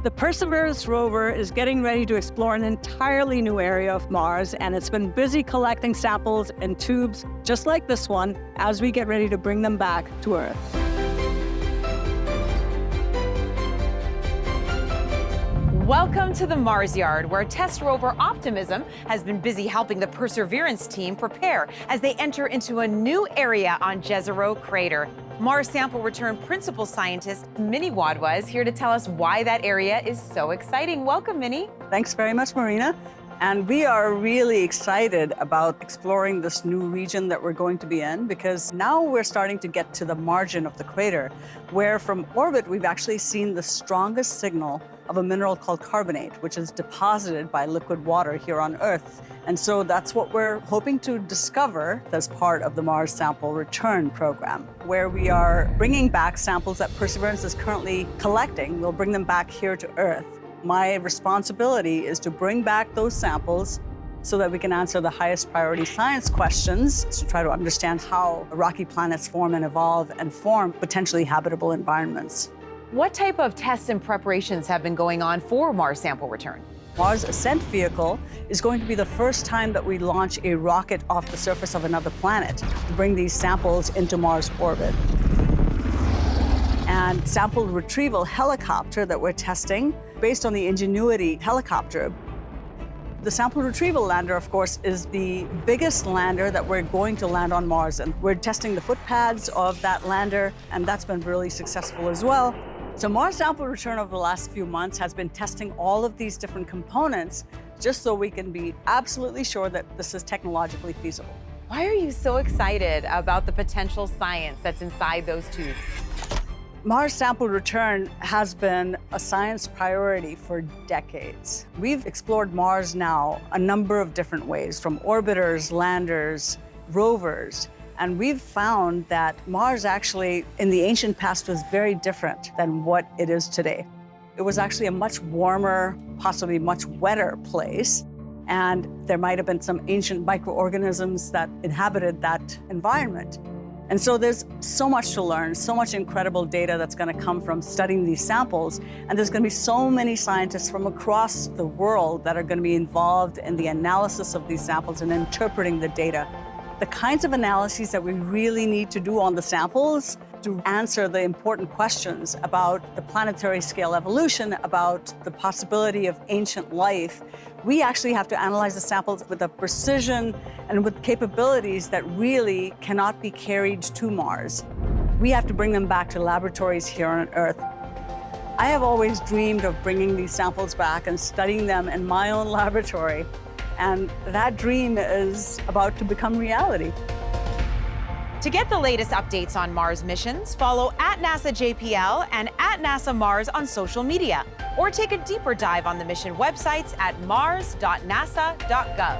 The Perseverance rover is getting ready to explore an entirely new area of Mars, and it's been busy collecting samples in tubes just like this one as we get ready to bring them back to Earth. Welcome to the Mars Yard, where test rover Optimism has been busy helping the Perseverance team prepare as they enter into a new area on Jezero Crater. Mars sample return principal scientist Minnie Wadhwa is here to tell us why that area is so exciting. Welcome, Minnie. Thanks very much, Marina. And we are really excited about exploring this new region that we're going to be in, because now we're starting to get to the margin of the crater, where from orbit we've actually seen the strongest signal of a mineral called carbonate, which is deposited by liquid water here on Earth. And so that's what we're hoping to discover as part of the Mars Sample Return program, where we are bringing back samples that Perseverance is currently collecting. We'll bring them back here to Earth. My responsibility is to bring back those samples so that we can answer the highest priority science questions to try to understand how rocky planets form and evolve and form potentially habitable environments. What type of tests and preparations have been going on for Mars sample return? Mars Ascent Vehicle is going to be the first time that we launch a rocket off the surface of another planet to bring these samples into Mars orbit. And sample retrieval helicopter that we're testing, based on the Ingenuity helicopter. The sample retrieval lander, of course, is the biggest lander that we're going to land on Mars. And we're testing the footpads of that lander, and that's been really successful as well. So Mars Sample Return over the last few months has been testing all of these different components just so we can be absolutely sure that this is technologically feasible. Why are you so excited about the potential science that's inside those tubes? Mars Sample Return has been a science priority for decades. We've explored Mars now a number of different ways, from orbiters, landers, rovers. And we've found that Mars actually, in the ancient past, was very different than what it is today. It was actually a much warmer, possibly much wetter place. And there might have been some ancient microorganisms that inhabited that environment. And so there's so much to learn, so much incredible data that's going to come from studying these samples. And there's going to be so many scientists from across the world that are going to be involved in the analysis of these samples and interpreting the data. The kinds of analyses that we really need to do on the samples to answer the important questions about the planetary scale evolution, about the possibility of ancient life, we actually have to analyze the samples with a precision and with capabilities that really cannot be carried to Mars. We have to bring them back to laboratories here on Earth. I have always dreamed of bringing these samples back and studying them in my own laboratory. And that dream is about to become reality. To get the latest updates on Mars missions, follow @NASA-JPL and @NASA Mars on social media, or take a deeper dive on the mission websites at mars.nasa.gov.